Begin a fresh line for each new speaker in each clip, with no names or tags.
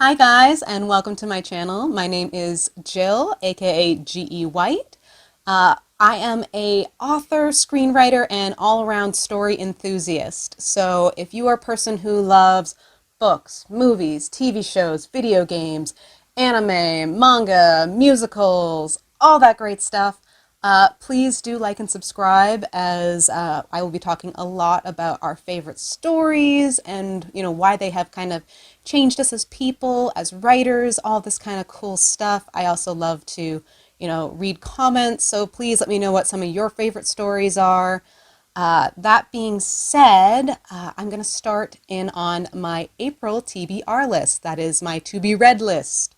Hi guys, and welcome to my channel. My name is Jill, aka GE White. I am a author, screenwriter, and all-around story enthusiast. So if you are a person who loves books, movies, TV shows, video games, anime, manga, musicals, all that great stuff, please do like and subscribe as I will be talking a lot about our favorite stories and why they have kind of changed us as people, as writers, all this kind of cool stuff. I also love to read comments, so please let me know what some of your favorite stories are. That being said, I'm going to start in on my April TBR list. That is my to be read list.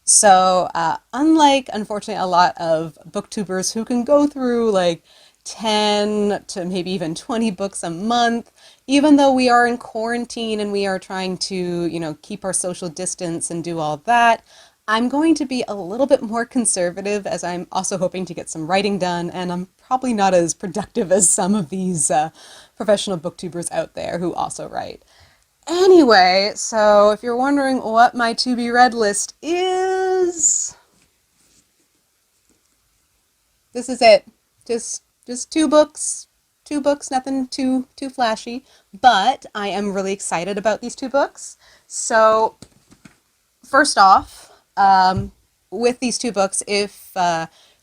So, unlike, unfortunately, a lot of booktubers who can go through like 10 to maybe even 20 books a month, even though we are in quarantine and we are trying to, keep our social distance and do all that, I'm going to be a little bit more conservative as I'm also hoping to get some writing done, and I'm probably not as productive as some of these professional booktubers out there who also write. Anyway, so if you're wondering what my to be read list is, this is it. Just two books, nothing too flashy, but I am really excited about these two books. So first off, with these two books, if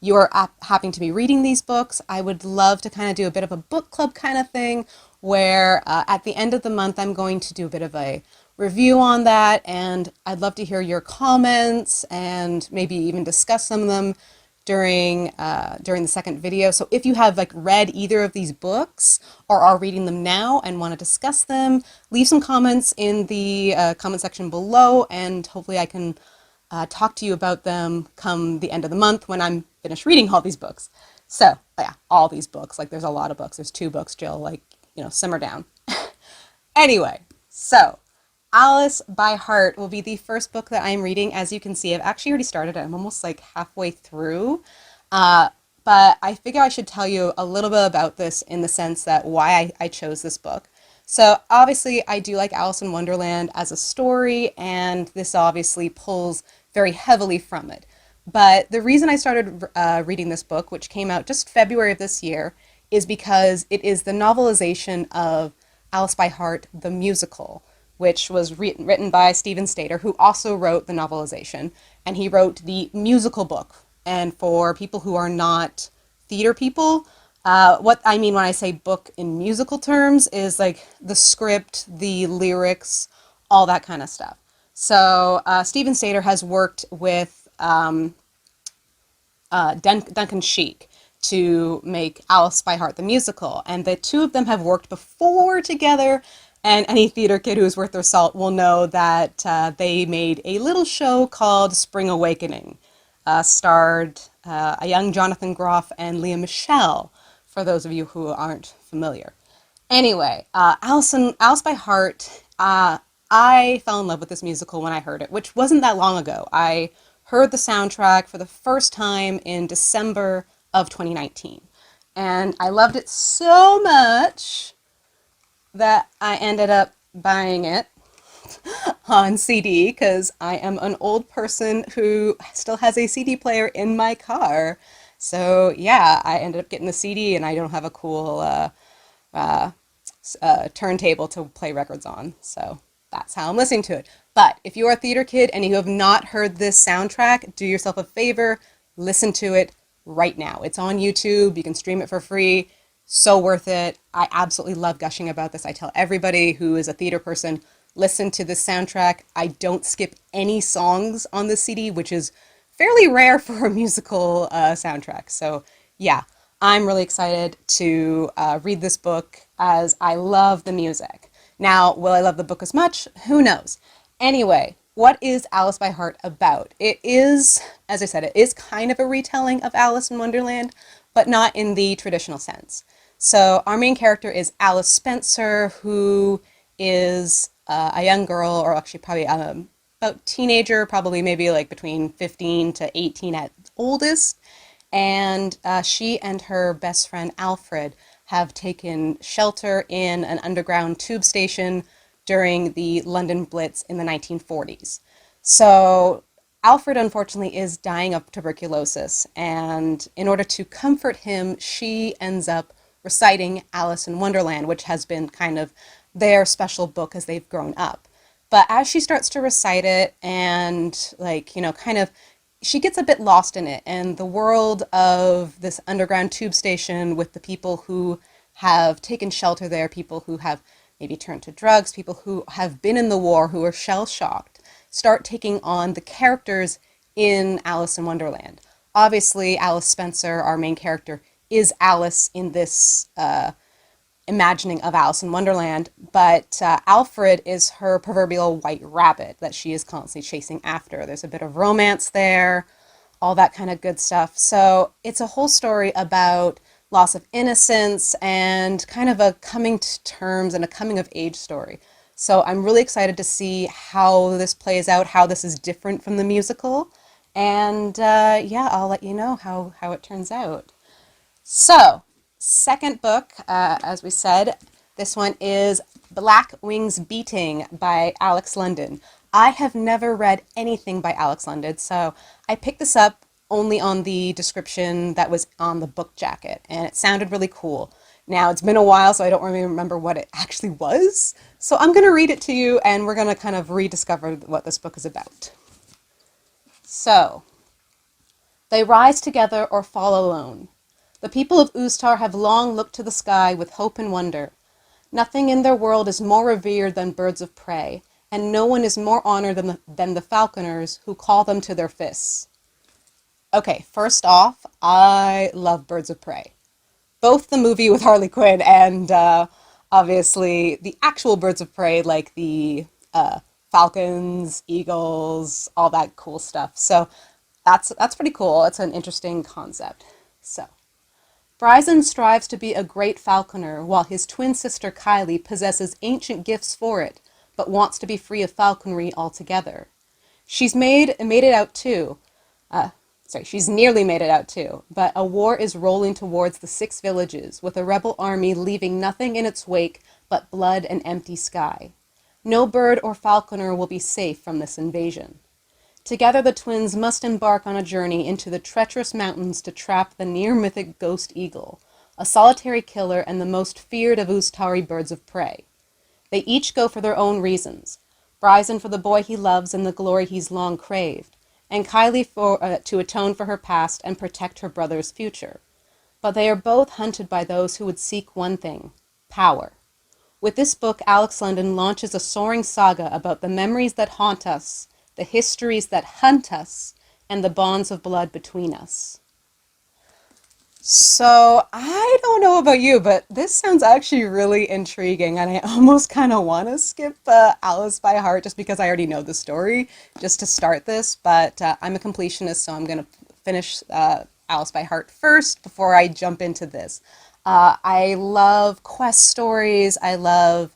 you're happy to be reading these books, I would love to kind of do a bit of a book club kind of thing where at the end of the month I'm going to do a bit of a review on that, and I'd love to hear your comments and maybe even discuss some of them during the second video. So if you have like read either of these books or are reading them now and want to discuss them, leave some comments in the comment section below, and hopefully I can talk to you about them come the end of the month when I'm finished reading all these books. So yeah, all these books, like there's a lot of books. There's two books, Jill, like, simmer down. Anyway, so Alice by Heart will be the first book that I'm reading. As you can see, I've actually already started it. I'm almost like halfway through. Uh, but I figure I should tell you a little bit about this in the sense that why I chose this book. So obviously I do like Alice in Wonderland as a story, and this obviously pulls very heavily from it. But the reason I started reading this book, which came out just February of this year, is because it is the novelization of Alice by Heart, the musical, which was written by Stephen Stater, who also wrote the novelization, and he wrote the musical book. And for people who are not theater people, what I mean when I say book in musical terms is like the script, the lyrics, all that kind of stuff. So Stephen Stater has worked with Duncan Sheik to make Alice by Heart the musical, and the two of them have worked before together. And any theater kid who's worth their salt will know that they made a little show called Spring Awakening, starred a young Jonathan Groff and Leah Michelle, for those of you who aren't familiar. Anyway, Alice by Heart, I fell in love with this musical when I heard it, which wasn't that long ago. I heard the soundtrack for the first time in December of 2019. And I loved it so much that I ended up buying it on CD because I am an old person who still has a CD player in my car. So yeah, I ended up getting the CD, and I don't have a cool turntable to play records on. So that's how I'm listening to it. But if you're a theater kid and you have not heard this soundtrack, do yourself a favor, listen to it right now. It's on YouTube. You can stream it for free. So worth it. I absolutely love gushing about this. I tell everybody who is a theater person, listen to this soundtrack. I don't skip any songs on the CD, which is fairly rare for a musical soundtrack. So yeah, I'm really excited to read this book as I love the music. Now, will I love the book as much? Who knows? Anyway, what is Alice by Heart about? It is, as I said, it is kind of a retelling of Alice in Wonderland, but not in the traditional sense. So our main character is Alice Spencer, who is a young girl, or actually probably about teenager, probably maybe like between 15 to 18 at oldest. And she and her best friend Alfred have taken shelter in an underground tube station during the London Blitz in the 1940s. So Alfred, unfortunately, is dying of tuberculosis, and in order to comfort him, she ends up reciting Alice in Wonderland, which has been kind of their special book as they've grown up. But as she starts to recite it and, like, kind of, she gets a bit lost in it, and the world of this underground tube station with the people who have taken shelter there, people who have maybe turned to drugs, people who have been in the war, who are shell shocked, start taking on the characters in Alice in Wonderland. Obviously, Alice Spencer, our main character, is Alice in this imagining of Alice in Wonderland, but Alfred is her proverbial white rabbit that she is constantly chasing after. There's a bit of romance there, all that kind of good stuff. So it's a whole story about loss of innocence and kind of a coming to terms and a coming of age story. So I'm really excited to see how this plays out, how this is different from the musical. And yeah, I'll let you know how it turns out. So, second book, as we said, this one is Black Wings Beating by Alex London. I have never read anything by Alex London, so I picked this up only on the description that was on the book jacket, and it sounded really cool. Now, it's been a while, so I don't really remember what it actually was. So I'm going to read it to you, and we're going to kind of rediscover what this book is about. So, they rise together or fall alone. The people of Ustar have long looked to the sky with hope and wonder. Nothing in their world is more revered than birds of prey, and no one is more honored than the falconers who call them to their fists. Okay, first off, I love Birds of Prey. Both the movie with Harley Quinn and obviously the actual Birds of Prey, like the falcons, eagles, all that cool stuff. So that's pretty cool. It's an interesting concept. So Bryson strives to be a great falconer, while his twin sister Kylie possesses ancient gifts for it, but wants to be free of falconry altogether. She's made it out too. She's nearly made it out too, but a war is rolling towards the 6 villages, with a rebel army leaving nothing in its wake but blood and empty sky. No bird or falconer will be safe from this invasion. Together the twins must embark on a journey into the treacherous mountains to trap the near-mythic ghost eagle, a solitary killer and the most feared of Ustari birds of prey. They each go for their own reasons. Bryson for the boy he loves and the glory he's long craved, and Kylie to atone for her past and protect her brother's future. But they are both hunted by those who would seek one thing: power. With this book, Alex London launches a soaring saga about the memories that haunt us, the histories that hunt us, and the bonds of blood between us. So, I don't know about you, but this sounds actually really intriguing, and I almost kind of want to skip Alice by Heart just because I already know the story, just to start this, but I'm a completionist, so I'm going to finish Alice by Heart first before I jump into this. I love quest stories, I love,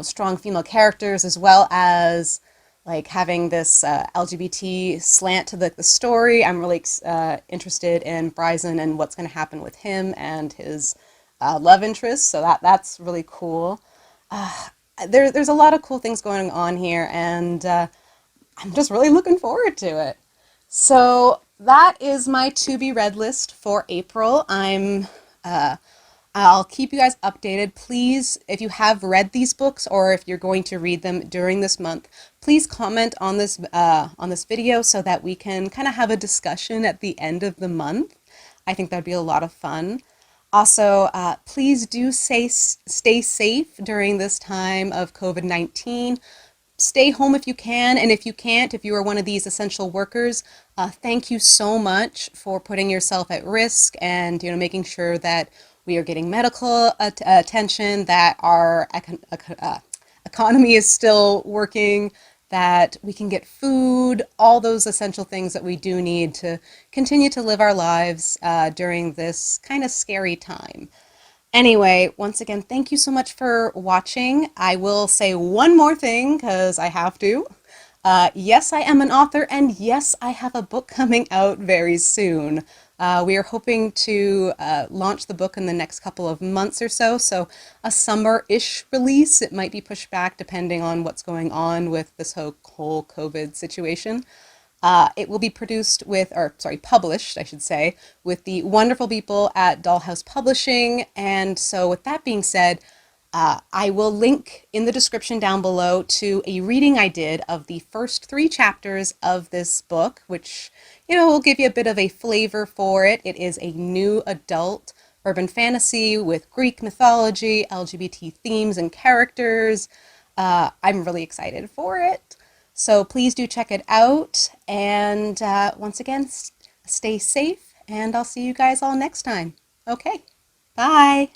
strong female characters, as well as like having this LGBT slant to the story. I'm really interested in Bryson and what's going to happen with him and his love interest. So that's really cool. There's a lot of cool things going on here, and I'm just really looking forward to it. So that is my to be read list for April. I'll keep you guys updated. Please, if you have read these books or if you're going to read them during this month, please comment on this video so that we can kind of have a discussion at the end of the month. I think that'd be a lot of fun. Also, please do stay safe during this time of COVID-19. Stay home if you can, and if you can't, if you are one of these essential workers, thank you so much for putting yourself at risk and making sure that we are getting medical attention, that our economy is still working, that we can get food, all those essential things that we do need to continue to live our lives during this kind of scary time. Anyway, once again, thank you so much for watching. I will say one more thing because I have to. Yes, I am an author, and yes, I have a book coming out very soon. We are hoping to launch the book in the next couple of months or so, so a summer-ish release. It might be pushed back depending on what's going on with this whole COVID situation. It will be produced with, or sorry, published, I should say, with the wonderful people at Dollhouse Publishing. And so, with that being said, I will link in the description down below to a reading I did of the first 3 chapters of this book, which, will give you a bit of a flavor for it. It is a new adult urban fantasy with Greek mythology, LGBT themes and characters. I'm really excited for it. So please do check it out. And once again, stay safe, and I'll see you guys all next time. Okay, bye.